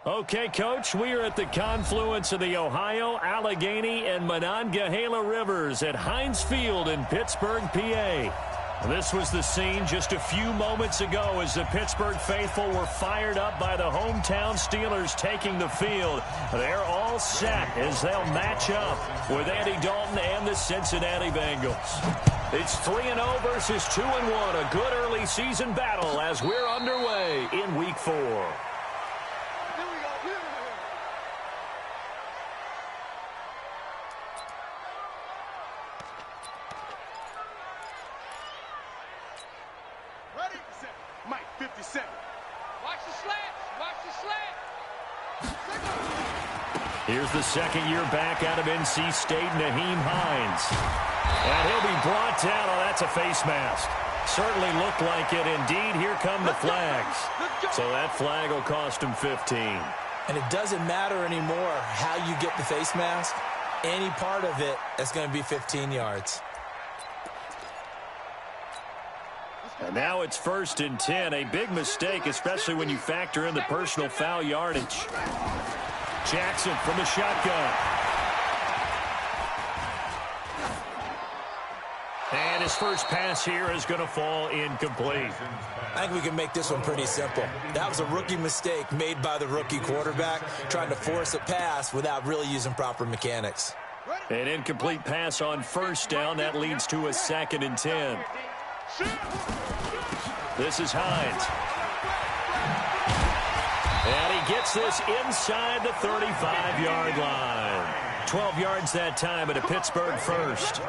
Okay, Coach, we are at the confluence of the Ohio, Allegheny, and Monongahela Rivers at Heinz Field in Pittsburgh, PA. This was the scene just a few moments ago as the Pittsburgh faithful were fired up by the hometown Steelers taking the field. They're all set as they'll match up with Andy Dalton and the Cincinnati Bengals. It's 3-0 versus 2-1, a good early season battle as we're underway in Week 4. Here's the second-year back out of NC State, Nyheim Hines. And he'll be brought down. Oh, that's a face mask. Certainly looked like it. Indeed, here come the flags. So that flag will cost him 15. And it doesn't matter anymore how you get the face mask. Any part of it is going to be 15 yards. And now it's 1st and 10. A big mistake, especially when you factor in the personal foul yardage. Jackson from the shotgun. And his first pass here is going to fall incomplete. I think we can make this one pretty simple. That was a rookie mistake made by the rookie quarterback, trying to force a pass without really using proper mechanics. An incomplete pass on 1st down. That leads to a 2nd and 10. This is Hines. And he gets this inside the 35-yard line. 12 yards that time at a Pittsburgh first.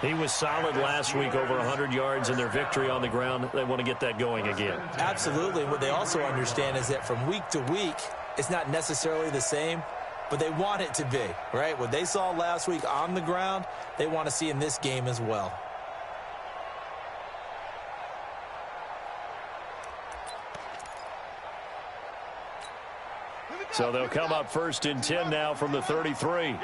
He was solid last week, over 100 yards in their victory on the ground. They want to get that going again. Absolutely. What they also understand is that from week to week, it's not necessarily the same, but they want it to be, right? What they saw last week on the ground, they want to see in this game as well. So they'll come up 1st and 10 now from the 33.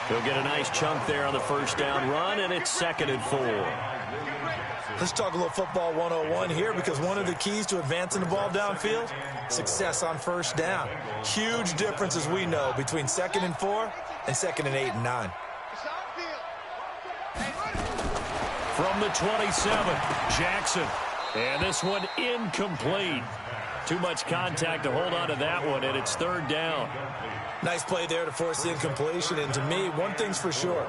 He'll get a nice chunk there on the 1st down run, and it's 2nd and 4. Let's talk a little football 101 here, because one of the keys to advancing the ball downfield, success on 1st down. Huge difference, as we know, between 2nd and 4 and 2nd and 8 and 9. From the 27, Jackson. And this one incomplete. Too much contact to hold on to that one, and it's 3rd down. Nice play there to force the incompletion. And to me, one thing's for sure.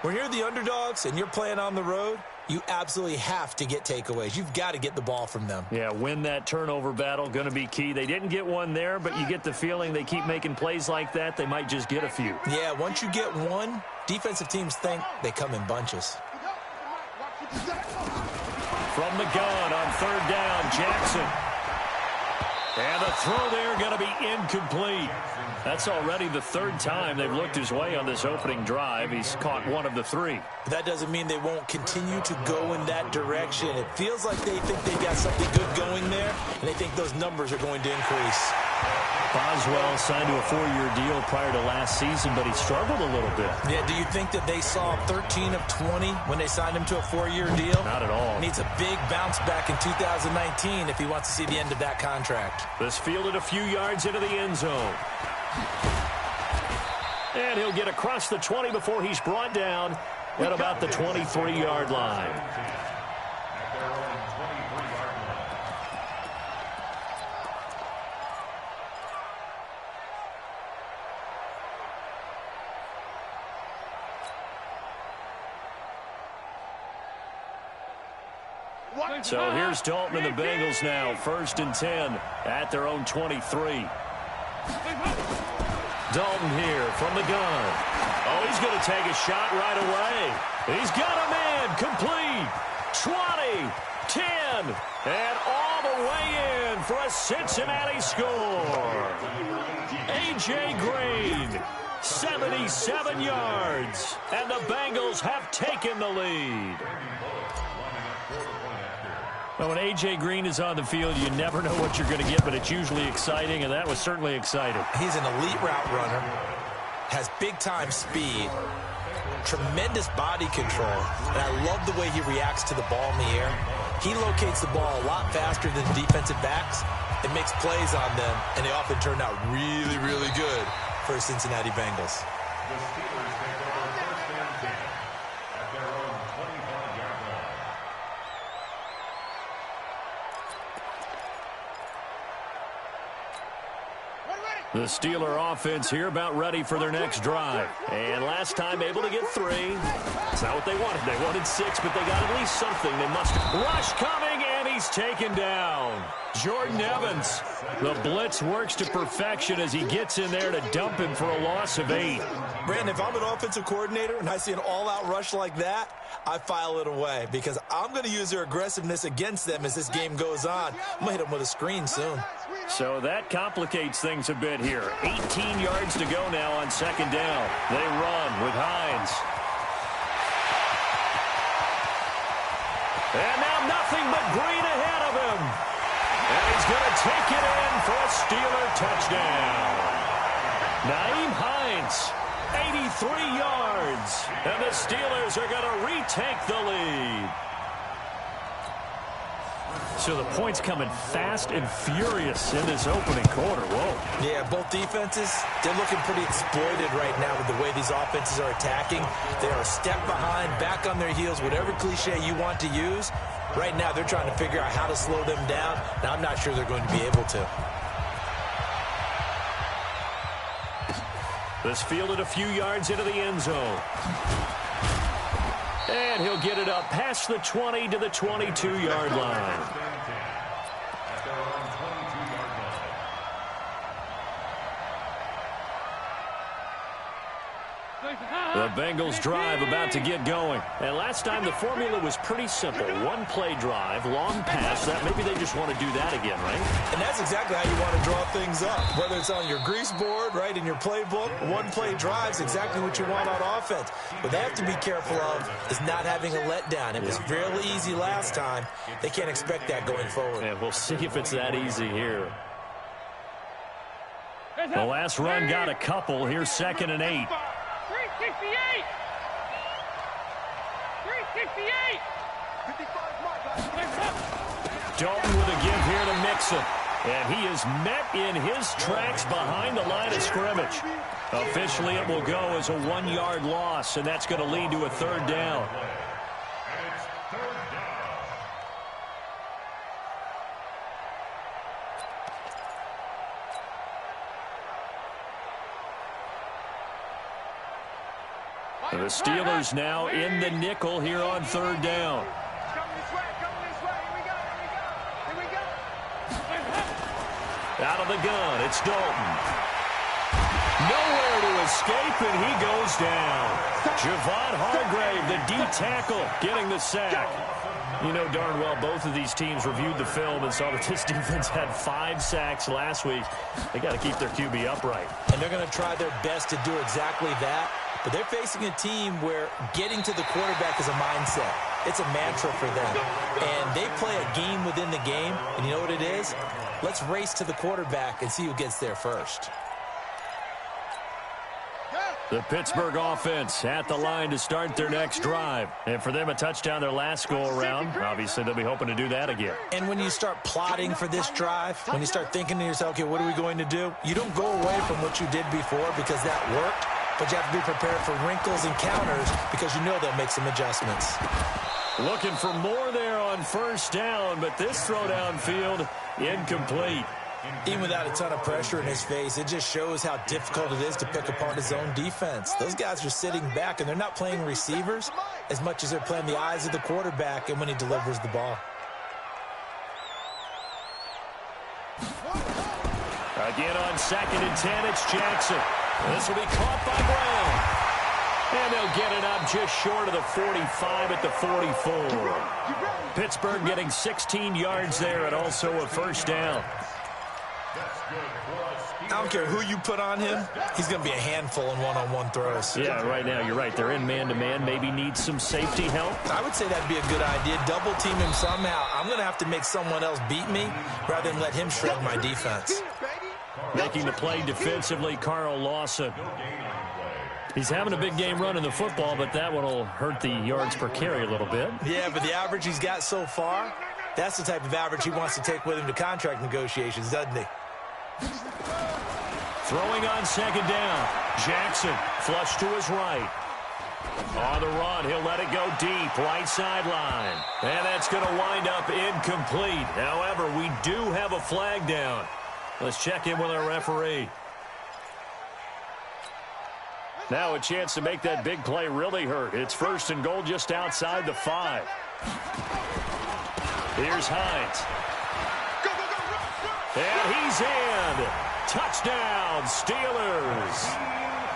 When you're the underdogs and you're playing on the road, you absolutely have to get takeaways. You've got to get the ball from them. Yeah, win that turnover battle, going to be key. They didn't get one there, but you get the feeling they keep making plays like that, they might just get a few. Yeah, once you get one, defensive teams think they come in bunches. From the gun on 3rd down, Jackson. And the throw there going to be incomplete. That's already the 3rd time they've looked his way on this opening drive. He's caught one of the 3. But that doesn't mean they won't continue to go in that direction. It feels like they think they've got something good going there, and they think those numbers are going to increase. Boswell signed to a 4-year deal prior to last season, but he struggled a little bit. Yeah, do you think that they saw 13 of 20 when they signed him to a 4-year deal? Not at all. Needs a big bounce back in 2019 if he wants to see the end of that contract. This fielded a few yards into the end zone. And he'll get across the 20 before he's brought down at about the 23-yard line. So here's Dalton and the Bengals now, 1st and 10 at their own 23. Dalton here from the gun. Oh, he's going to take a shot right away. He's got a man complete. 20, 10, and all the way in for a Cincinnati score. A.J. Green, 77 yards, and the Bengals have taken the lead. Well, when A.J. Green is on the field, you never know what you're going to get, but it's usually exciting, and that was certainly exciting. He's an elite route runner. has big-time speed, tremendous body control, and I love the way he reacts to the ball in the air. He locates the ball a lot faster than the defensive backs and makes plays on them, and they often turn out really, really good for the Cincinnati Bengals. The Steelers take over first and 10 at their own 25-yard line. The Steeler offense here about ready for their next drive. And last time able to get 3. That's not what they wanted. They wanted 6, but they got at least something. They must have. Rush coming, and he's taken down. Jordan Evans. The blitz works to perfection as he gets in there to dump him for a loss of 8. Brandon, if I'm an offensive coordinator and I see an all-out rush like that, I file it away because I'm going to use their aggressiveness against them as this game goes on. I'm going to hit them with a screen soon. So that complicates things a bit here. 18 yards to go now on second down. They run with Hines. And now nothing but green ahead of him. And he's going to take it in for a Steeler touchdown. Nyheim Hines, 83 yards. And the Steelers are going to retake the lead. So the points coming fast and furious in this opening quarter. Whoa. Yeah, both defenses, they're looking pretty exploited right now with the way these offenses are attacking. They are a step behind, back on their heels, whatever cliche you want to use. Right now, they're trying to figure out how to slow them down. Now, I'm not sure they're going to be able to. This fielded a few yards into the end zone. And he'll get it up past the 20 to the 22-yard line. The Bengals drive about to get going. And last time the formula was pretty simple. One play drive, long pass. That maybe they just want to do that again, right? And that's exactly how you want to draw things up. Whether it's on your grease board, right, in your playbook, one play drive is exactly what you want on offense. What they have to be careful of is not having a letdown. It was really easy last time. They can't expect that going forward. And we'll see if it's that easy here. The last run got a couple. Here's 2nd and 8. 368! 368! Dalton with a give here to Mixon. And he is met in his tracks behind the line of scrimmage. Officially, it will go as a 1-yard loss, and that's going to lead to a 3rd down. The Steelers now in the nickel here on 3rd down. Out of the gun, it's Dalton. Nowhere to escape, and he goes down. Javon Hargrave, the D-tackle, getting the sack. You know darn well both of these teams reviewed the film and saw that this defense had 5 sacks last week. They got to keep their QB upright. And they're going to try their best to do exactly that. But they're facing a team where getting to the quarterback is a mindset. It's a mantra for them. And they play a game within the game. And you know what it is? Let's race to the quarterback and see who gets there first. The Pittsburgh offense at the line to start their next drive. And for them, a touchdown their last go-around. Obviously, they'll be hoping to do that again. And when you start plotting for this drive, when you start thinking to yourself, okay, what are we going to do? You don't go away from what you did before because that worked. But you have to be prepared for wrinkles and counters because you know they'll make some adjustments. Looking for more there on 1st down, but this throw downfield incomplete. Even without a ton of pressure in his face, it just shows how difficult it is to pick apart his own defense. Those guys are sitting back, and they're not playing receivers as much as they're playing the eyes of the quarterback and when he delivers the ball. Again on 2nd and 10, it's Jackson. This will be caught by Brown. And they'll get it up just short of the 45 at the 44. Pittsburgh getting 16 yards there and also a 1st down. I don't care who you put on him, he's going to be a handful in one-on-one throws. Yeah, right now, you're right. They're in man-to-man, maybe need some safety help. I would say that'd be a good idea. Double team him somehow. I'm going to have to make someone else beat me rather than let him shred my defense. Making the play defensively, Carl Lawson. He's having a big game running the football, but that one will hurt the yards per carry a little bit. Yeah, but the average he's got so far, that's the type of average he wants to take with him to contract negotiations, doesn't he? Throwing on second down. Jackson flush to his right. On the run, he'll let it go deep, right sideline. And that's going to wind up incomplete. However, we do have a flag down. Let's check in with our referee. Now a chance to make that big play really hurt. It's 1st and goal just outside the 5. Here's Hines. And he's in. Touchdown, Steelers.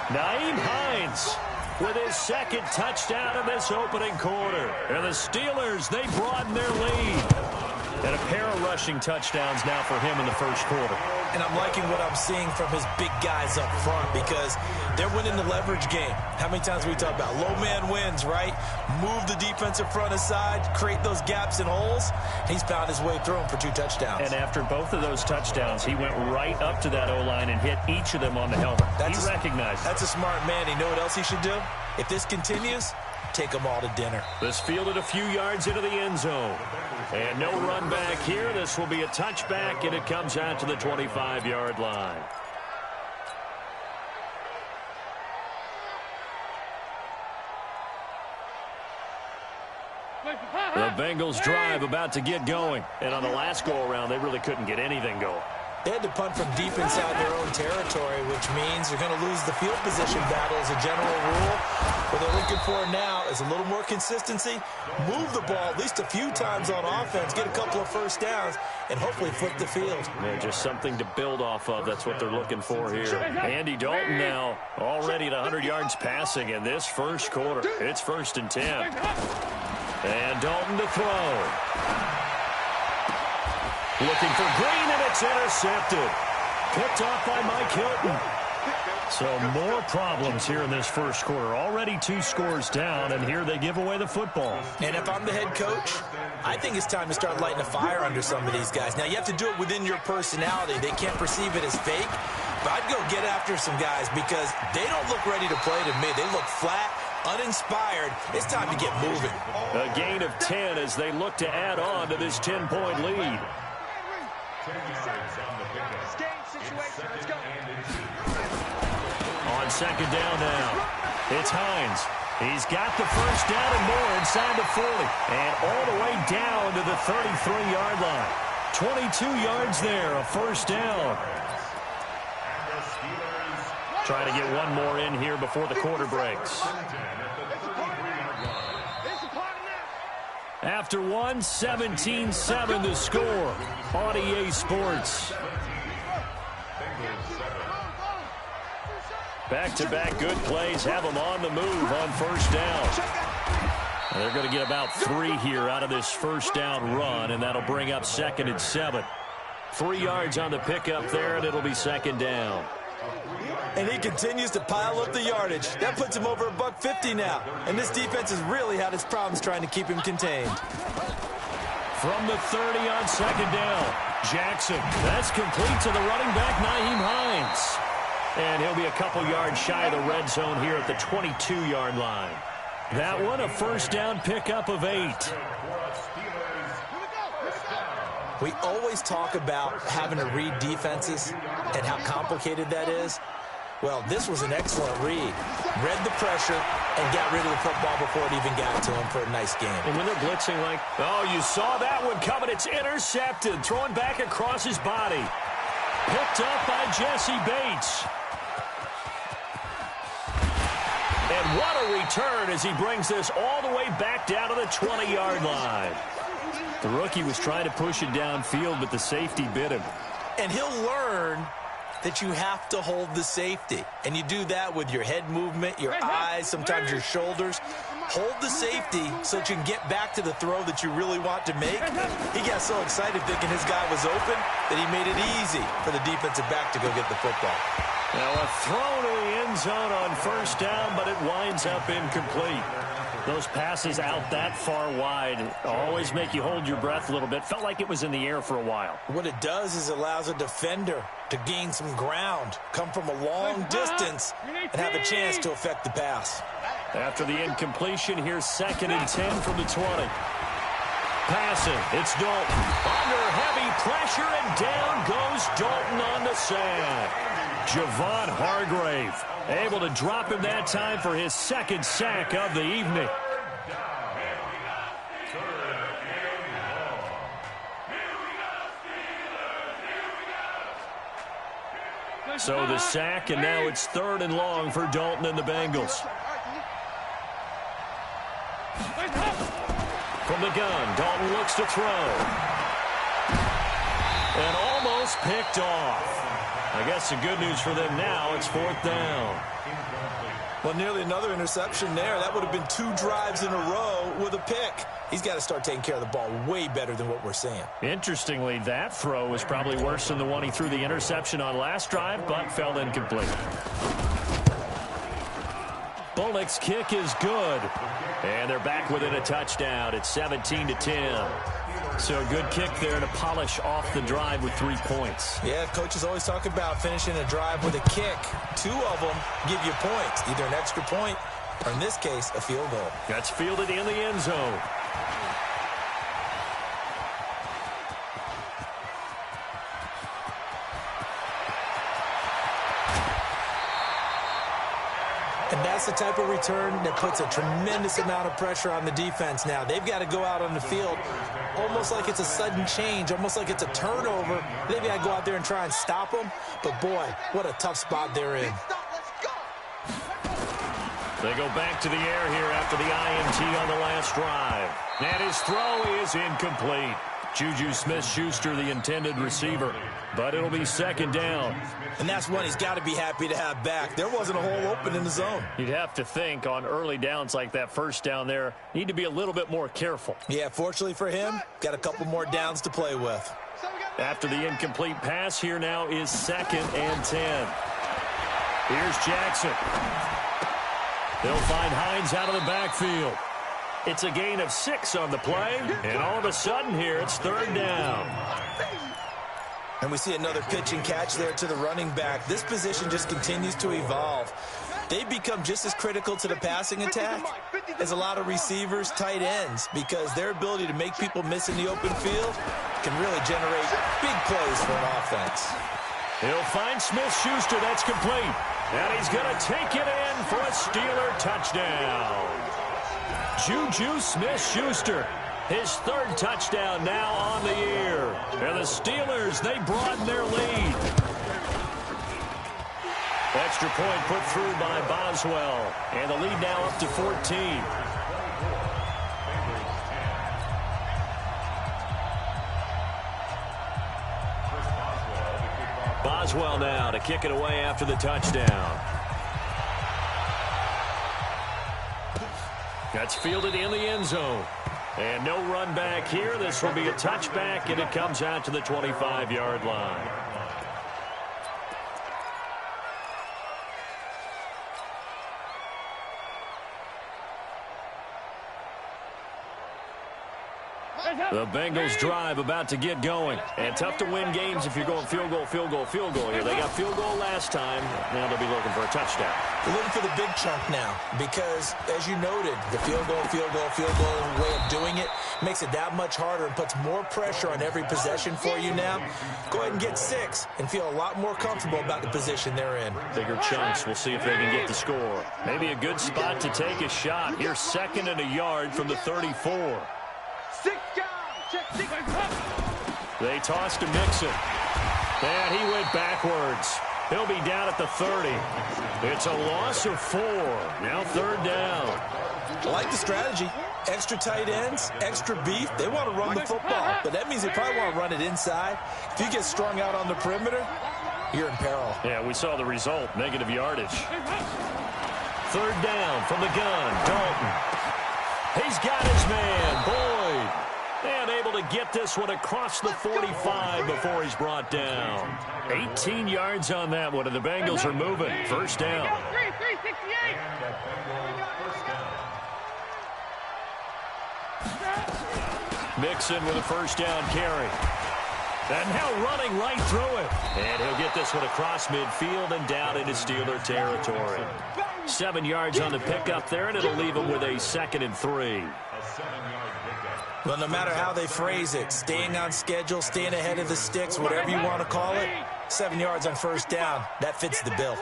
Nyheim Hines with his 2nd touchdown in this opening quarter. And the Steelers, they broaden their lead. And a pair of rushing touchdowns now for him in the 1st quarter. And I'm liking what I'm seeing from his big guys up front because they're winning the leverage game. How many times we talk about low man wins, right? Move the defensive front aside, create those gaps and holes. He's found his way through them for 2 touchdowns. And after both of those touchdowns, he went right up to that O-line and hit each of them on the helmet. He recognized it. That's a smart man. You know what else he should do? If this continues, take them all to dinner. This fielded a few yards into the end zone. And no run back here. This will be a touchback, and it comes out to the 25-yard line. The Bengals drive about to get going. And on the last go-around, they really couldn't get anything going. They had to punt from deep inside their own territory, which means they're going to lose the field position battle as a general rule. What they're looking for now is a little more consistency, move the ball at least a few times on offense, get a couple of 1st downs, and hopefully flip the field. Yeah, just something to build off of. That's what they're looking for here. Andy Dalton now already at 100 yards passing in this 1st quarter. It's 1st and 10. And Dalton to throw. Looking for Green, and it's intercepted. Picked off by Mike Hilton. So more problems here in this 1st quarter. Already 2 scores down, and here they give away the football. And if I'm the head coach, I think it's time to start lighting a fire under some of these guys. Now, you have to do it within your personality. They can't perceive it as fake. But I'd go get after some guys because they don't look ready to play to me. They look flat, uninspired. It's time to get moving. A gain of 10 as they look to add on to this 10-point lead. On second down now, it's Hines. He's got the 1st down and more inside the 40. And all the way down to the 33-yard line. 22 yards there, a 1st down. Trying to get one more in here before the quarter breaks. After one, 17-7 to score on EA Sports. Back-to-back good plays have them on the move on 1st down. And they're going to get about 3 here out of this 1st down run, and that'll bring up 2nd and 7. 3 yards on the pickup there, and it'll be 2nd down. And he continues to pile up the yardage. That puts him over $150 now. And this defense has really had its problems trying to keep him contained. From the 30 on 2nd down, Jackson. That's complete to the running back, Nyheim Hines. And he'll be a couple yards shy of the red zone here at the 22-yard line. That one, a 1st down pickup of 8. We always talk about having to read defenses and how complicated that is. Well, this was an excellent read. Read the pressure and got rid of the football before it even got to him for a nice game. And when they're blitzing like, oh, you saw that one coming. It's intercepted. Thrown back across his body. Picked up by Jesse Bates. And what a return as he brings this all the way back down to the 20-yard line. The rookie was trying to push it downfield, but the safety bit him. And he'll learn that you have to hold the safety. And you do that with your head movement, your eyes, sometimes your shoulders. Hold the safety so that you can get back to the throw that you really want to make. He got so excited thinking his guy was open that he made it easy for the defensive back to go get the football. Now a throw to the end zone on 1st down, but it winds up incomplete. Those passes out that far wide always make you hold your breath a little bit. Felt like it was in the air for a while. What it does is allows a defender to gain some ground, come from a long distance, and have a chance to affect the pass. After the incompletion, here's 2nd and 10 from the 20. Passing, it's Dalton. Under heavy pressure, and down goes Dalton on the sack. Javon Hargrave able to drop him that time for his 2nd sack of the evening. So the sack, and now it's 3rd and long for Dalton and the Bengals. From the gun, Dalton looks to throw. And almost picked off. I guess the good news for them now, it's 4th down. Well, nearly another interception there. That would have been 2 drives in a row with a pick. He's got to start taking care of the ball way better than what we're seeing. Interestingly, that throw was probably worse than the one he threw the interception on last drive, but fell incomplete. Bullock's kick is good. And they're back within a touchdown. It's 17-10. So a good kick there to polish off the drive with 3 points. Yeah, coaches always talk about finishing a drive with a kick. 2 of them give you points, either an extra point or, in this case, a field goal. That's fielded in the end zone. And that's the type of return that puts a tremendous amount of pressure on the defense now. They've got to go out on the field almost like it's a sudden change, almost like it's a turnover. They've got to go out there and try and stop them. But, boy, what a tough spot they're in. They go back to the air here after the INT on the last drive. And his throw is incomplete. Juju Smith-Schuster, the intended receiver. But it'll be 2nd down. And that's one he's got to be happy to have back. There wasn't a hole open in the zone. You'd have to think on early downs like that 1st down there, need to be a little bit more careful. Yeah, fortunately for him, got a couple more downs to play with. After the incomplete pass, here now is 2nd and 10. Here's Jackson. They'll find Hines out of the backfield. It's a gain of 6 on the play, and all of a sudden here, it's 3rd down. And we see another pitch and catch there to the running back. This position just continues to evolve. They've become just as critical to the passing attack as a lot of receivers, tight ends, because their ability to make people miss in the open field can really generate big plays for an offense. He'll find Smith-Schuster. That's complete. And he's going to take it in for a Steeler touchdown. Juju Smith-Schuster, his 3rd touchdown now on the year. And the Steelers, they broaden their lead. Extra point put through by Boswell. And the lead now up to 14. Boswell now to kick it away after the touchdown. That's fielded in the end zone. And no run back here. This will be a touchback, and it comes out to the 25-yard line. The Bengals drive about to get going. And tough to win games if you're going field goal, field goal, field goal here. They got field goal last time. Now they'll be looking for a touchdown. They're looking for the big chunk now because, as you noted, the field goal way of doing it makes it that much harder and puts more pressure on every possession for you now. Go ahead and get 6 and feel a lot more comfortable about the position they're in. Bigger chunks. We'll see if they can get the score. Maybe a good spot to take a shot. Here's 2nd and a yard from the 34. They tossed to Mixon. And he went backwards. He'll be down at the 30. It's a loss of 4. Now 3rd down. I like the strategy. Extra tight ends, extra beef. They want to run the football, but that means they probably want to run it inside. If you get strung out on the perimeter, you're in peril. Yeah, we saw the result. Negative yardage. 3rd down from the gun. Dalton. He's got his man, Boyd. And able to get this one across the 45 before he's brought down. 18 yards on that one, and the Bengals are moving. 1st down. Mixon with a first down carry. And now running right through it. And he'll get this one across midfield and down into Steeler territory. 7 yards on the pickup there, and it'll leave him with a 2nd and 3. Well, no matter how they phrase it, staying on schedule, staying ahead of the sticks, whatever you want to call it, 7 yards on first down, that fits the bill.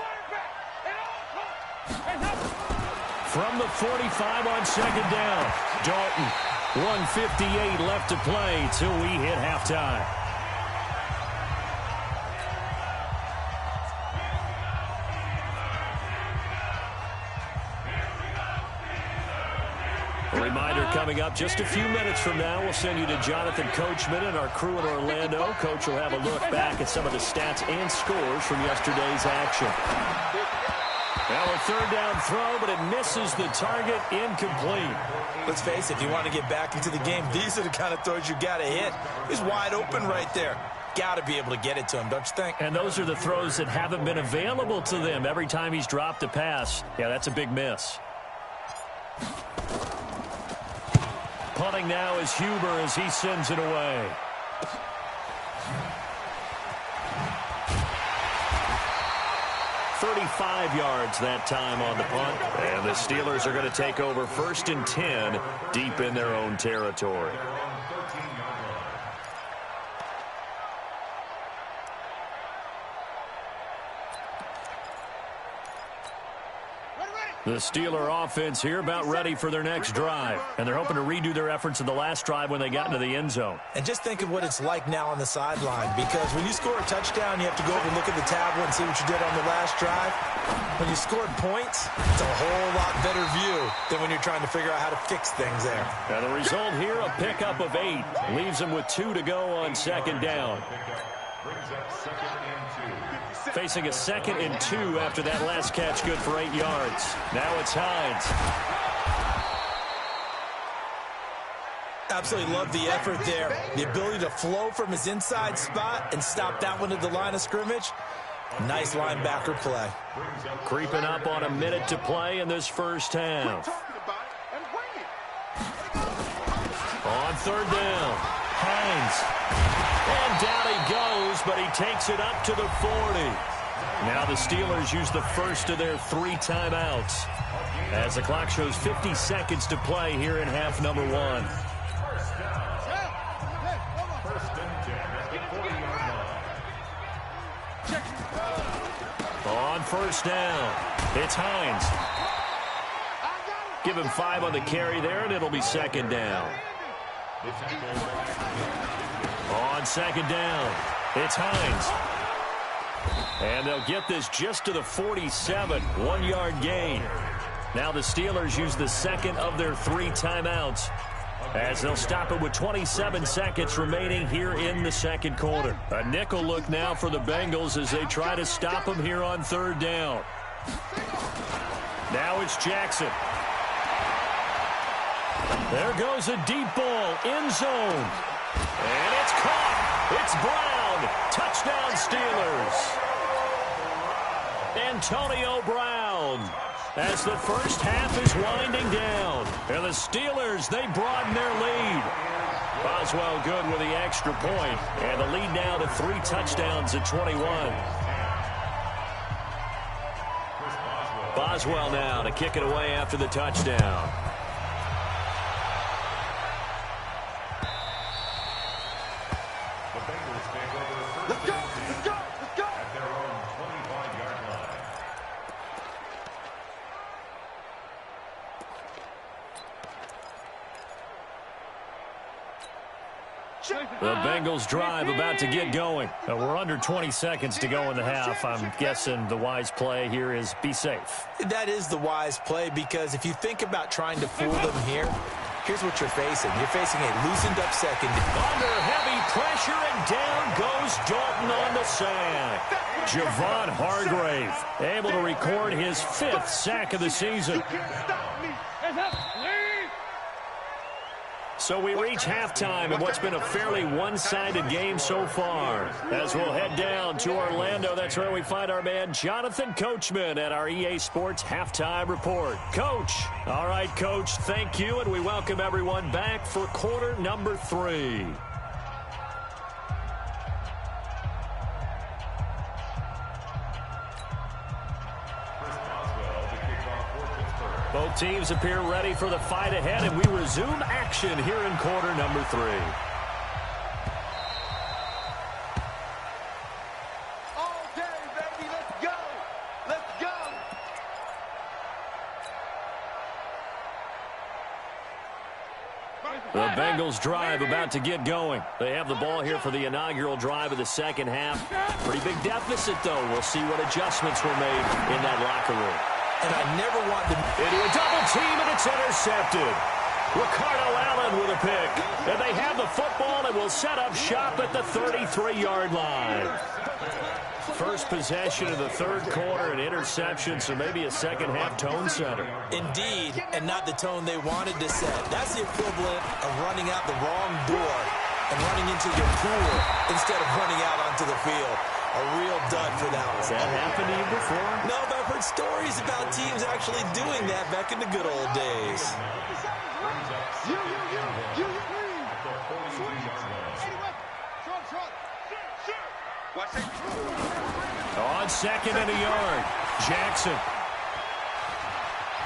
From the 45 on 2nd down, Dalton, 1:58 left to play till we hit halftime. A reminder coming up just a few minutes from now, we'll send you to Jonathan Coachman and our crew in Orlando. Coach will have a look back at some of the stats and scores from yesterday's action. Now a 3rd down throw, but it misses the target, incomplete. Let's face it, if you want to get back into the game, these are the kind of throws you got to hit. He's wide open right there. Got to be able to get it to him, don't you think? And those are the throws that haven't been available to them every time he's dropped a pass. Yeah, that's a big miss. Punting now is Huber as he sends it away. "35 yards that time on the punt. And the Steelers are going to take over 1st and 10 deep in their own territory. The Steeler offense here about ready for their next drive. And they're hoping to redo their efforts in the last drive when they got into the end zone. And just think of what it's like now on the sideline, because when you score a touchdown, you have to go over and look at the tablet and see what you did on the last drive. When you scored points, it's a whole lot better view than when you're trying to figure out how to fix things there. And the result here, a pickup of 8. Leaves them with 2 to go on 2nd down. Facing a 2nd and 2 after that last catch, good for 8 yards. Now it's Hines. Absolutely love the effort there. The ability to flow from his inside spot and stop that one at the line of scrimmage. Nice linebacker play. Creeping up on a minute to play in this first half. On 3rd down, Hines. And down he goes, but he takes it up to the 40. Now the Steelers use the first of their 3 timeouts as the clock shows 50 seconds to play here in half number 1. On 1st down, it's Hines. Give him 5 on the carry there, and it'll be 2nd down. On 2nd down, it's Hines. And they'll get this just to the 47, 1-yard gain. Now the Steelers use the 2nd of their 3 timeouts as they'll stop it with 27 seconds remaining here in the 2nd quarter. A nickel look now for the Bengals as they try to stop them here on 3rd down. Now it's Jackson. There goes a deep ball, end zone. And it's caught. It's Brown. Touchdown Steelers. Antonio Brown. As the first half is winding down. And the Steelers, they broaden their lead. Boswell good with the extra point. And the lead now to 3 touchdowns at 21. Boswell now to kick it away after the touchdown. The Bengals drive about to get going. We're under 20 seconds to go in the half. I'm guessing the wise play here is be safe. That is the wise play, because if you think about trying to fool them here, here's what you're facing. You're facing a loosened up second. Under heavy pressure, and down goes Dalton on the sack. Javon Hargrave able to record his 5th sack of the season. So we reach halftime in what's been a fairly one-sided game so far. As we'll head down to Orlando, that's where we find our man Jonathan Coachman at our EA Sports Halftime Report. Coach. All right, Coach, thank you, and we welcome everyone back for quarter number 3. Both teams appear ready for the fight ahead, and we resume action here in quarter number 3. All day, baby, let's go! Let's go! The Bengals drive about to get going. They have the ball here for the inaugural drive of the second half. Pretty big deficit, though. We'll see what adjustments were made in that locker room. And I never want to... Into a double team, and it's intercepted. Ricardo Allen with a pick. And they have the football and will set up shop at the 33-yard line. First possession of the third quarter, an interception, so maybe a second-half tone setter. Indeed, and not the tone they wanted to set. That's the equivalent of running out the wrong door and running into your pool instead of running out onto the field. A real dud for that one. Has that happened to you before? No, but I've heard stories about teams actually doing that back in the good old days. On second and a yard, Jackson.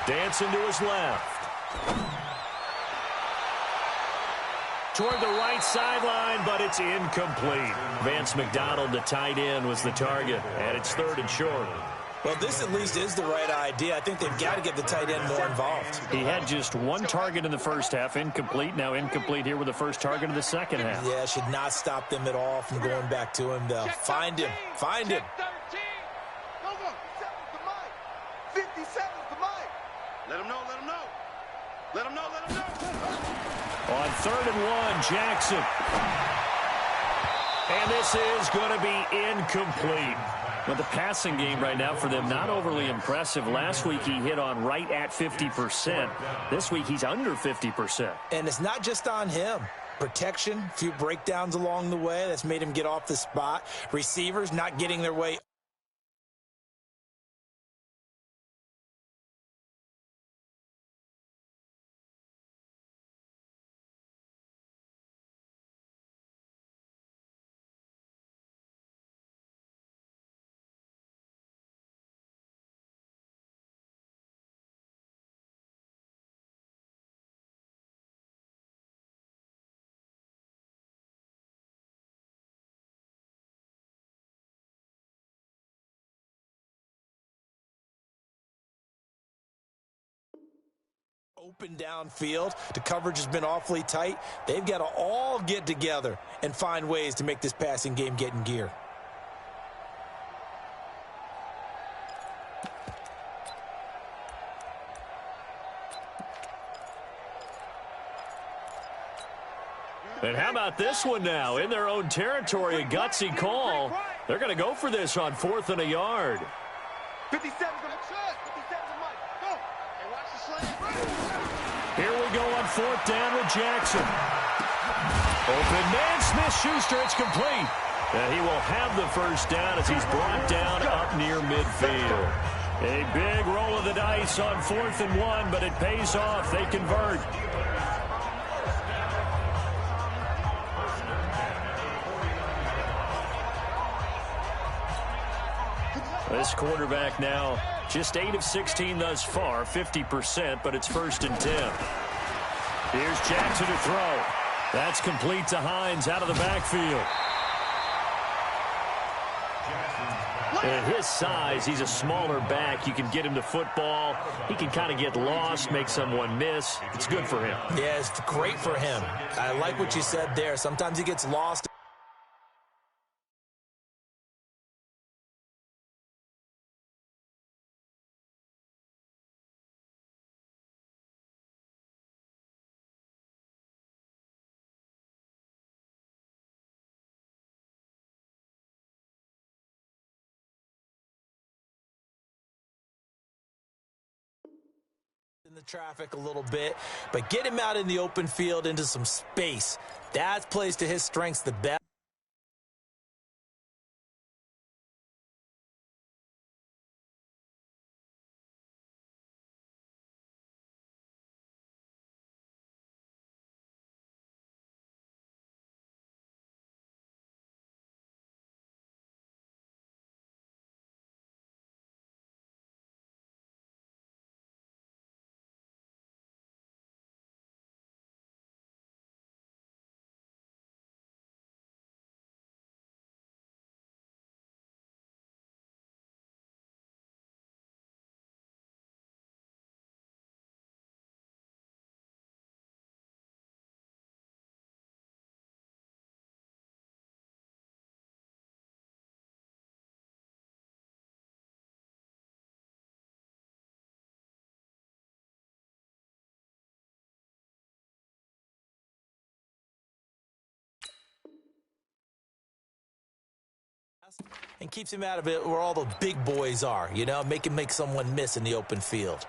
Dancing to his left. Toward the right sideline, but it's incomplete. Vance McDonald, the tight end, was the target, and it's third and short. Well, this at least is the right idea. I think they've got to get the tight end more involved. He had just one target in the first half, incomplete. Now incomplete here with the first target of the second half. Yeah, should not stop them at all from going back to him, though. Find him. Find him. 57's the mic. Let him know, let him know. Let him know, let him know. On third and 1, Jackson. And this is going to be incomplete. Well, the passing game right now for them, not overly impressive. Last week he hit on right at 50%. This week he's under 50%. And it's not just on him. Protection, a few breakdowns along the way. That's made him get off the spot. Receivers not getting their way. Open downfield. The coverage has been awfully tight. They've got to all get together and find ways to make this passing game get in gear. And how about this one now? In their own territory, a gutsy call. They're going to go for this on 4th and a yard. 57's the mic. Go. Hey, watch the slant. Here we go on 4th down with Jackson. Open man, Smith-Schuster, it's complete. And he will have the first down as he's brought down up near midfield. A big roll of the dice on 4th and 1, but it pays off. They convert. This quarterback now just 8 of 16 thus far, 50%, but it's 1st and 10. Here's Jackson to throw. That's complete to Hines out of the backfield. At his size, he's a smaller back. You can get him to football. He can kind of get lost, make someone miss. It's good for him. Yeah, it's great for him. I like what you said there. Sometimes he gets lost. the traffic a little bit, but get him out in the open field into some space. That plays to his strengths the best. And keeps him out of it where all the big boys are, you know, make someone miss in the open field.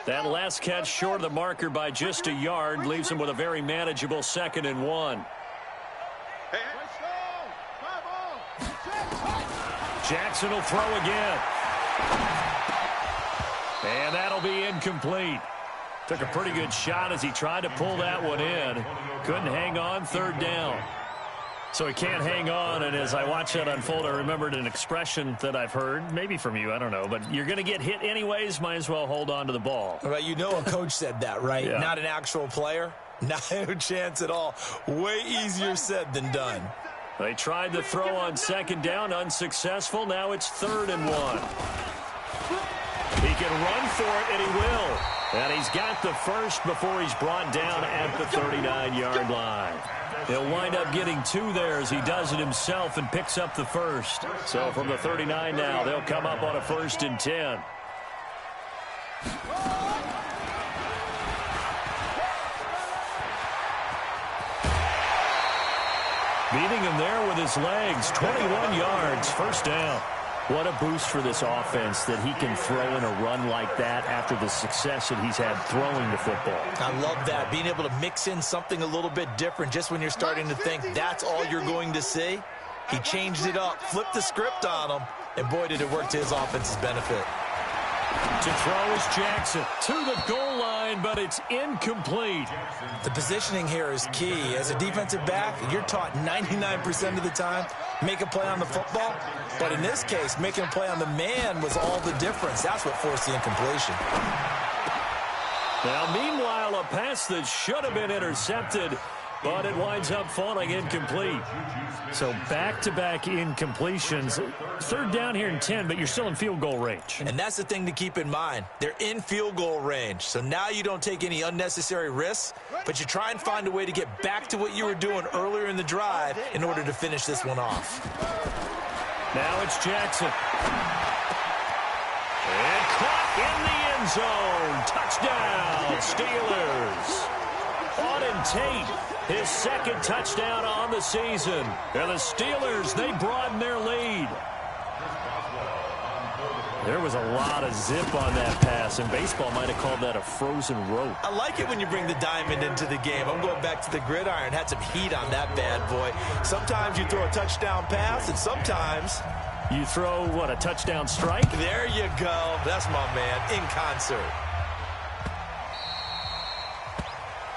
That last catch short of the marker by just a yard leaves him with a very manageable 2nd and 1. Jackson will throw again. And that'll be incomplete. Took a pretty good shot as he tried to pull that one in. Couldn't hang on, 3rd down. So he can't hang on, and as I watch that unfold, I remembered an expression that I've heard, maybe from you, I don't know, but you're going to get hit anyways, might as well hold on to the ball. Well, you know a coach said that, right? Yeah. Not an actual player. No chance at all. Way easier said than done. They tried to throw on 2nd down, unsuccessful. Now it's 3rd and 1. He can run for it, and he will. And he's got the first before he's brought down at the 39-yard line. He'll wind up getting 2 there as he does it himself and picks up the first. So from the 39 now, they'll come up on a 1st and 10. Beating him there with his legs, 21 yards, 1st down. What a boost for this offense that he can throw in a run like that after the success that he's had throwing the football. I love that, being able to mix in something a little bit different just when you're starting to think that's all you're going to see. He changed it up, flipped the script on him, and boy, did it work to his offense's benefit. To throw is Jackson to the goal line, but it's incomplete. The positioning here is key. As a defensive back, you're taught 99% of the time, make a play on the football. But in this case, making a play on the man was all the difference. That's what forced the incompletion. Now, meanwhile, a pass that should have been intercepted, but it winds up falling incomplete. So back-to-back incompletions. 3rd down here and 10, but you're still in field goal range. And that's the thing to keep in mind. They're in field goal range. So now you don't take any unnecessary risks, but you try and find a way to get back to what you were doing earlier in the drive in order to finish this one off. Now it's Jackson. And caught in the end zone. Touchdown, Steelers. Auden Tate, his 2nd touchdown on the season. And the Steelers, they broaden their lead. There was a lot of zip on that pass, and baseball might have called that a frozen rope. I like it when you bring the diamond into the game. I'm going back to the gridiron. Had some heat on that bad boy. Sometimes you throw a touchdown pass, and sometimes you throw, what, a touchdown strike? There you go. That's my man, in concert.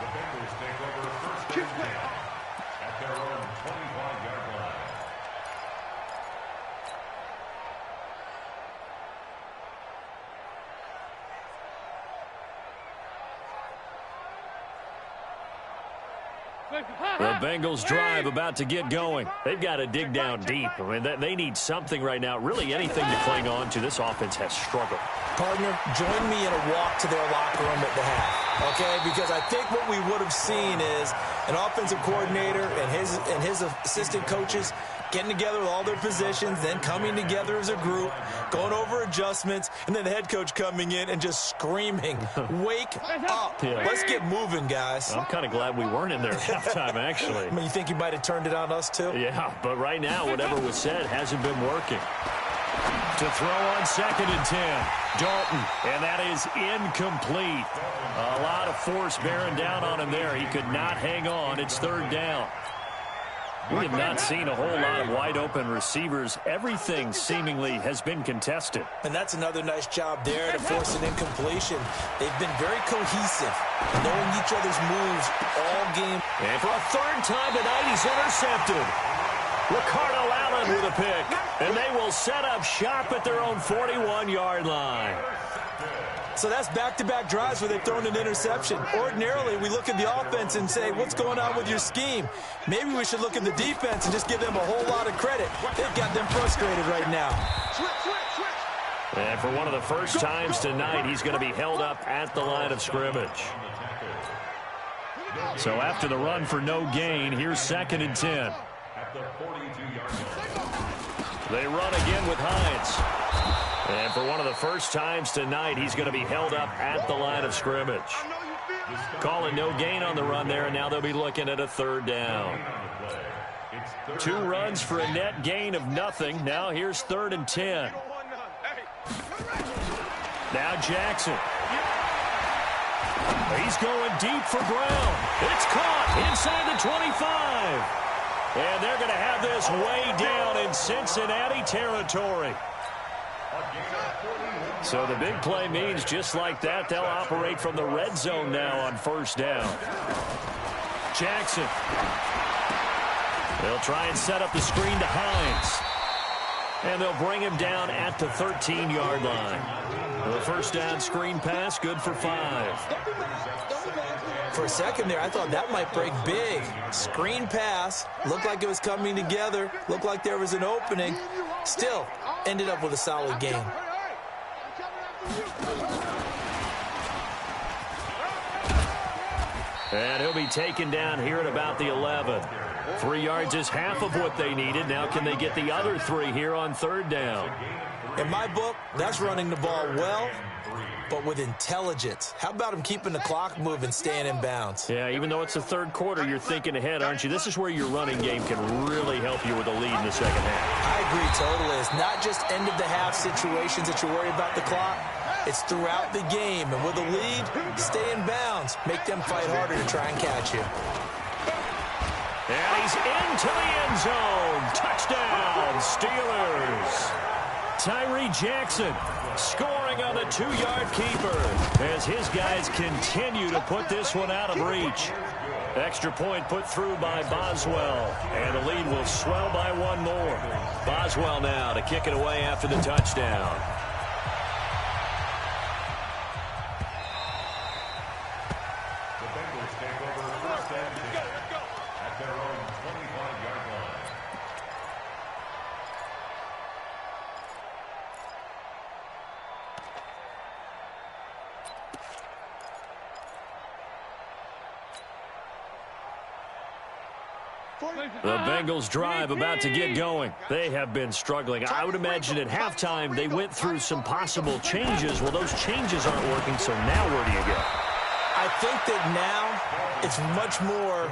The Bengals take over 1st and 10 at their own 25-yard line. The Bengals drive about to get going. They've got to dig down deep. I mean, they need something right now, really anything to cling on to. This offense has struggled. Partner, join me in a walk to their locker room at the half, okay? Because I think what we would have seen is an offensive coordinator and his assistant coaches getting together with all their positions, then coming together as a group, going over adjustments, and then the head coach coming in and just screaming, wake up. Yeah. Let's get moving, guys. I'm kind of glad we weren't in there at halftime, actually. I mean, you think you might have turned it on us, too? Yeah, but right now, whatever was said hasn't been working. To throw on 2nd and 10. Dalton, and that is incomplete. A lot of force bearing down on him there. He could not hang on. It's 3rd down. We have not seen a whole lot of wide-open receivers. Everything seemingly has been contested. And that's another nice job there to force an incompletion. They've been very cohesive, knowing each other's moves all game. And for a 3rd time tonight, he's intercepted. Ricardo Allen with a pick. And they will set up shop at their own 41-yard line. So that's back-to-back drives where they've thrown an interception. Ordinarily, we look at the offense and say, what's going on with your scheme? Maybe we should look at the defense and just give them a whole lot of credit. They've got them frustrated right now. And for one of the first times tonight, he's going to be held up at the line of scrimmage. So after the run for no gain, here's 2nd and 10. They run again with Hines. And for one of the first times tonight, he's going to be held up at the line of scrimmage. Calling no gain on the run there, and now they'll be looking at a 3rd down. 2 runs for a net gain of nothing. Now here's 3rd and 10. Now Jackson. He's going deep for ground. It's caught inside the 25. And they're going to have this way down in Cincinnati territory. So the big play means just like that, they'll operate from the red zone now on 1st down. Jackson. They'll try and set up the screen to Hines. And they'll bring him down at the 13-yard line. The 1st down screen pass, good for 5. For a second there, I thought that might break big. Screen pass, looked like it was coming together, looked like there was an opening. Still, ended up with a solid game. And he'll be taken down here at about the 11. 3 yards is half of what they needed. Now can they get the other 3 here on 3rd down? In my book, that's running the ball well, but with intelligence. How about him keeping the clock moving, staying in bounds? Yeah, even though it's the 3rd quarter, you're thinking ahead, aren't you? This is where your running game can really help you with a lead in the 2nd half. I agree totally. It's not just end-of-the-half situations that you worry about the clock. It's throughout the game. And with a lead, stay in bounds. Make them fight harder to try and catch you. And he's into the end zone. Touchdown, Steelers. Tyree Jackson scoring on the 2-yard keeper as his guys continue to put this one out of reach. Extra point put through by Boswell, and the lead will swell by 1 more. Boswell now to kick it away after the touchdown. The Bengals take over 1st and 10 at their own 25-yard line. The Bengals drive about to get going. They have been struggling. I would imagine at halftime they went through some possible changes. Well, those changes aren't working, so now where do you go? I think that now it's much more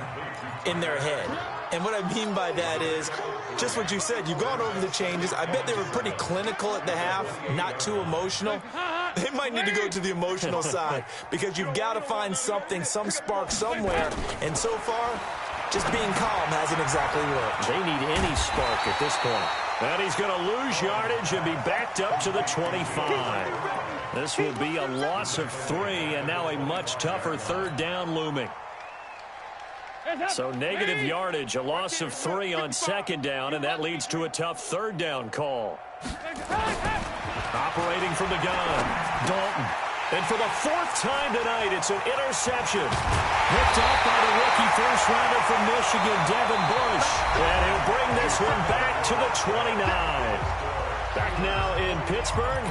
in their head. And what I mean by that is just what you said. You've gone over the changes. I bet they were pretty clinical at the half, not too emotional. They might need to go to the emotional side because you've got to find something, some spark somewhere. And so far, just being calm hasn't exactly worked. They need any spark at this point. And he's going to lose yardage and be backed up to the 25. This will be a loss of 3, and now a much tougher 3rd down looming. So negative yardage, a loss of 3 on 2nd down, and that leads to a tough 3rd down call. Operating from the gun, Dalton. And for the 4th time tonight, it's an interception. Picked up by the rookie first-rounder from Michigan, Devin Bush. And he'll bring this one back to the 29. Back now in Pittsburgh.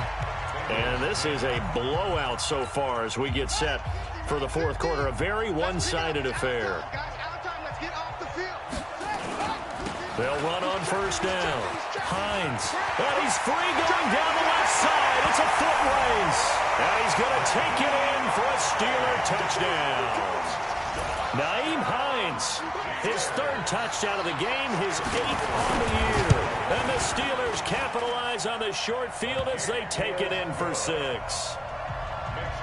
And this is a blowout so far as we get set for the 4th quarter. A very one-sided affair. They'll run on 1st down. Hines. And he's free going down the left side. It's a foot race. And he's going to take it in for a Steeler touchdown. Nyheim Hines, his third touchdown of the game, his 8th on the year. And the Steelers capitalize on the short field as they take it in for 6.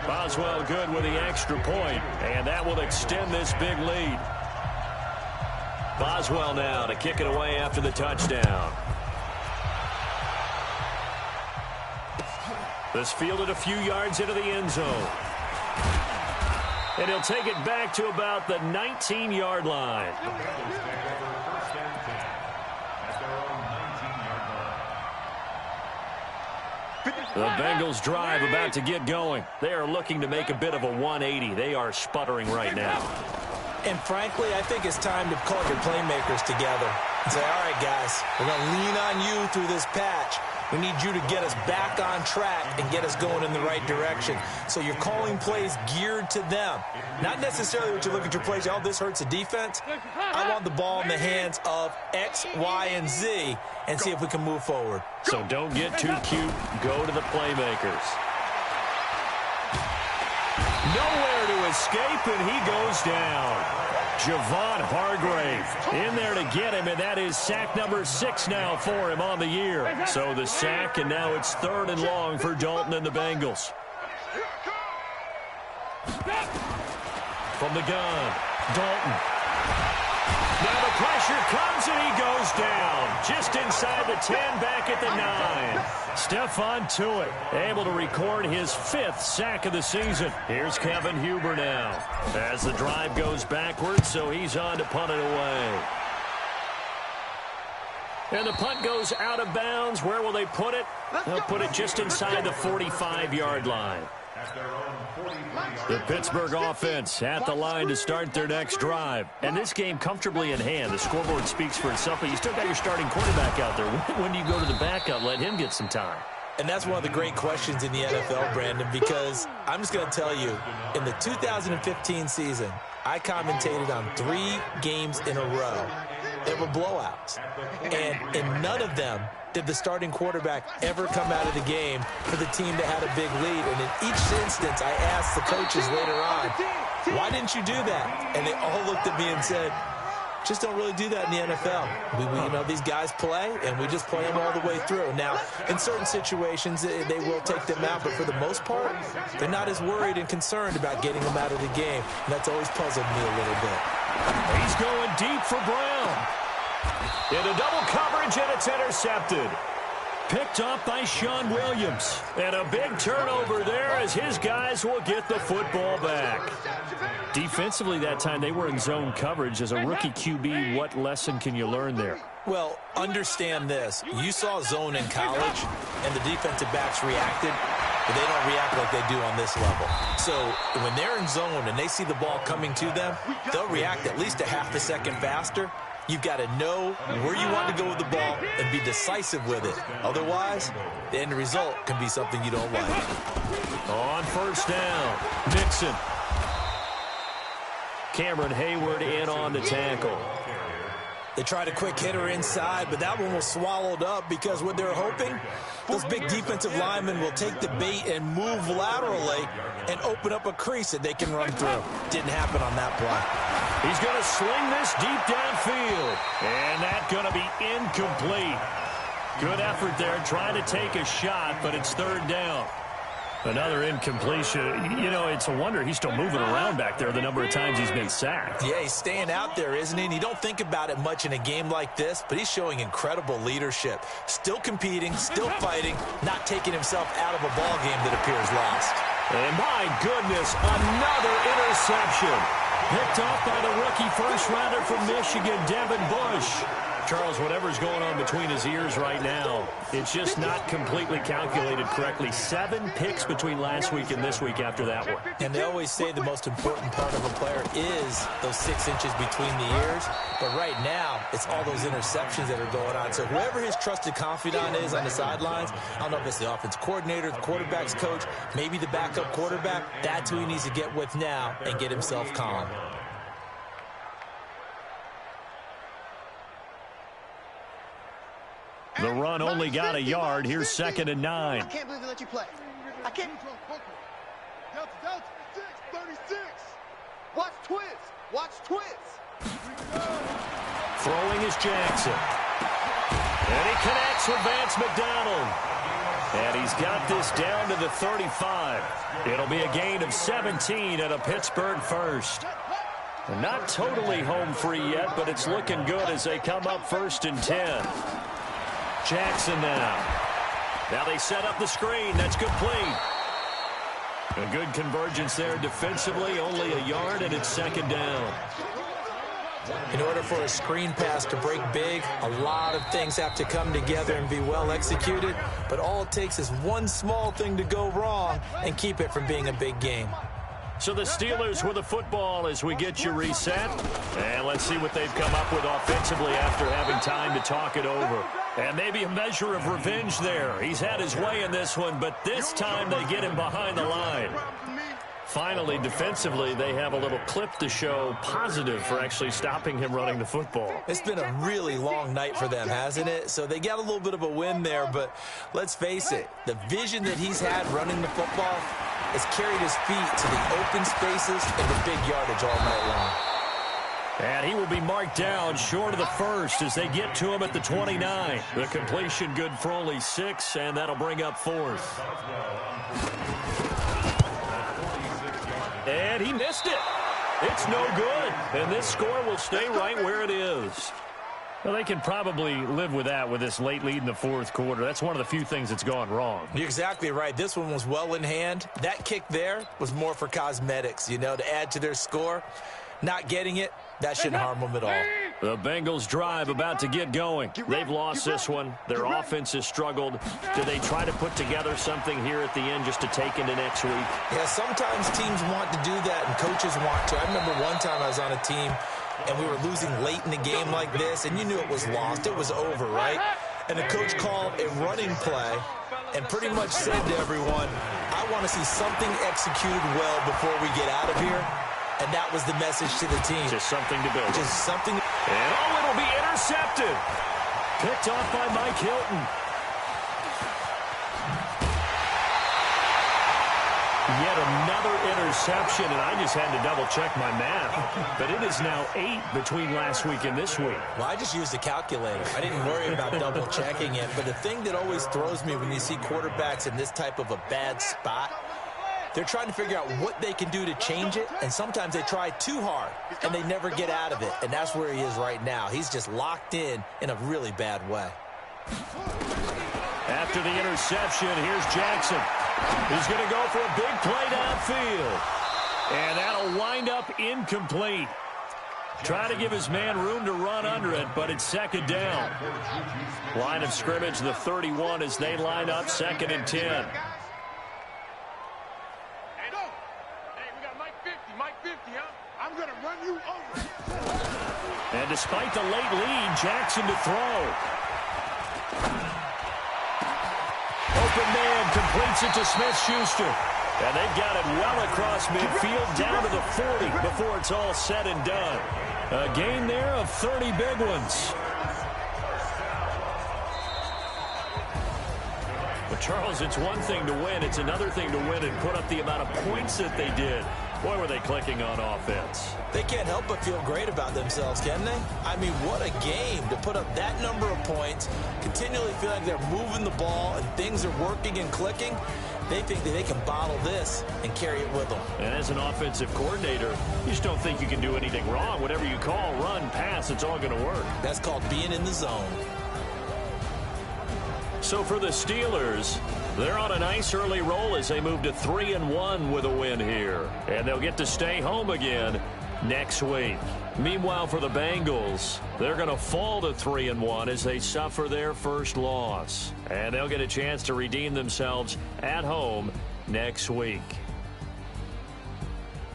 Boswell good with the extra point, and that will extend this big lead. Boswell now to kick it away after the touchdown. This fielded a few yards into the end zone. And he'll take it back to about the 19-yard line. The Bengals drive about to get going. They are looking to make a bit of a 180. They are sputtering right now. And frankly, I think it's time to call your playmakers together and say, all right, guys, we're going to lean on you through this patch. We need you to get us back on track and get us going in the right direction. So you're calling plays geared to them. Not necessarily what you look at your plays, oh, this hurts the defense. I want the ball in the hands of X, Y, and Z and see if we can move forward. So don't get too cute. Go to the playmakers. Nowhere to escape, and he goes down. Javon Hargrave in there to get him, and that is sack number 6 now for him on the year. So the sack, and now it's 3rd and long for Dalton and the Bengals. From the gun, Dalton. Now the pressure comes, and he goes down. Just inside the 10, back at the 9. Stephon Tuitt able to record his 5th sack of the season. Here's Kevin Huber now as the drive goes backwards, so he's on to punt it away. And the punt goes out of bounds. Where will they put it? They'll put it just inside the 45-yard line. The Pittsburgh offense at the line to start their next drive. And this game comfortably in hand. The scoreboard speaks for itself, but you still got your starting quarterback out there. When do you go to the backup, let him get some time? And that's one of the great questions in the NFL, Brandon, because I'm just going to tell you, in the 2015 season, I commentated on 3 games in a row. There were blowouts. And in none of them did the starting quarterback ever come out of the game for the team that had a big lead. And in each instance, I asked the coaches later on, why didn't you do that? And they all looked at me and said, just don't really do that in the NFL. You know, these guys play, and we just play them all the way through. Now, in certain situations, they will take them out, but for the most part, they're not as worried and concerned about getting them out of the game. And that's always puzzled me a little bit. He's going deep for Brown. Into double coverage, and it's intercepted. Picked up by Sean Williams. And a big turnover there as his guys will get the football back. Defensively that time, they were in zone coverage. As a rookie QB, what lesson can you learn there? Well, understand this. You saw zone in college, and the defensive backs reacted, but they don't react like they do on this level. So when they're in zone and they see the ball coming to them, they'll react at least a half a second faster. You've got to know where you want to go with the ball and be decisive with it. Otherwise, the end result can be something you don't like. On first down, Nixon. Cameron Hayward in on the tackle. They tried a quick hitter inside, but that one was swallowed up because what they're hoping, those big defensive linemen will take the bait and move laterally and open up a crease that they can run through. Didn't happen on that play. He's going to sling this deep downfield, and that's going to be incomplete. Good effort there, trying to take a shot, but it's 3rd down. Another incompletion. You know, it's a wonder he's still moving around back there the number of times he's been sacked. Yeah, he's staying out there, isn't he? And you don't think about it much in a game like this, but he's showing incredible leadership. Still competing, still fighting, not taking himself out of a ball game that appears lost. And my goodness, another interception. Picked off by the rookie first-rounder from Michigan, Devin Bush. Charles, whatever's going on between his ears right now, it's just not completely calculated correctly. 7 picks between last week and this week after that one. And they always say the most important part of a player is those 6 inches between the ears. But right now, it's all those interceptions that are going on. So whoever his trusted confidant is on the sidelines, I don't know if it's the offense coordinator, the quarterback's coach, maybe the backup quarterback, that's who he needs to get with now and get himself calm. The run only got a yard. Here's 2nd and 9. I can't believe they let you play. I can't. Watch twist. Watch twist. Throwing is Jackson. And he connects with Vance McDonald. And he's got this down to the 35. It'll be a gain of 17 and a Pittsburgh first. Not totally home free yet, but it's looking good as they come up 1st and 10. Jackson now. Now they set up the screen. That's complete. A good convergence there defensively. Only a yard, and it's 2nd down. In order for a screen pass to break big, a lot of things have to come together and be well executed. But all it takes is one small thing to go wrong and keep it from being a big game. So the Steelers with the football as we get you reset. And let's see what they've come up with offensively after having time to talk it over. And maybe a measure of revenge there. He's had his way in this one, but this time they get him behind the line. Finally, defensively, they have a little clip to show positive for actually stopping him running the football. It's been a really long night for them, hasn't it? So they got a little bit of a win there, but let's face it, the vision that he's had running the football has carried his feet to the open spaces and the big yardage all night long. And he will be marked down short of the first as they get to him at the 29. The completion good for only 6, and that'll bring up 4th. And he missed it. It's no good. And this score will stay right where it is. Well, they can probably live with that with this late lead in the 4th quarter. That's one of the few things that's gone wrong. You're exactly right. This one was well in hand. That kick there was more for cosmetics, you know, to add to their score. Not getting it, that shouldn't harm them at all. The Bengals drive about to get going. They've lost this one. Their offense has struggled. Do they try to put together something here at the end just to take into next week? Yeah, sometimes teams want to do that and coaches want to. I remember one time I was on a team and we were losing late in the game like this, and you knew it was lost. It was over, right? And the coach called a running play and pretty much said to everyone, I want to see something executed well before we get out of here. And that was the message to the team. Just something to build. Just something. And it'll be intercepted. Picked off by Mike Hilton. Yet another interception, and I just had to double-check my math. But it is now 8 between last week and this week. Well, I just used a calculator. I didn't worry about double-checking it. But the thing that always throws me when you see quarterbacks in this type of a bad spot, they're trying to figure out what they can do to change it, and sometimes they try too hard, and they never get out of it. And that's where he is right now. He's just locked in a really bad way. After the interception, here's Jackson. He's going to go for a big play downfield. And that'll wind up incomplete. Try to give his man room to run under it, but it's 2nd down. Line of scrimmage, the 31 as they line up, 2nd and 10. And despite the late lead, Jackson to throw. Open man completes it to Smith-Schuster. And they've got it well across midfield down to the 40 before it's all said and done. A gain there of 30 big ones. But Charles, it's one thing to win. It's another thing to win and put up the amount of points that they did. Boy, were they clicking on offense. They can't help but feel great about themselves, can they? I mean, what a game to put up that number of points, continually feel like they're moving the ball and things are working and clicking. They think that they can bottle this and carry it with them. And as an offensive coordinator, you just don't think you can do anything wrong. Whatever you call, run, pass, it's all going to work. That's called being in the zone. So for the Steelers, they're on a nice early roll as they move to 3-1 with a win here. And they'll get to stay home again next week. Meanwhile, for the Bengals, they're going to fall to 3-1 as they suffer their first loss. And they'll get a chance to redeem themselves at home next week.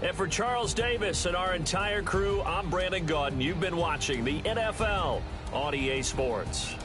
And for Charles Davis and our entire crew, I'm Brandon Gaudin. You've been watching the NFL on EA Sports.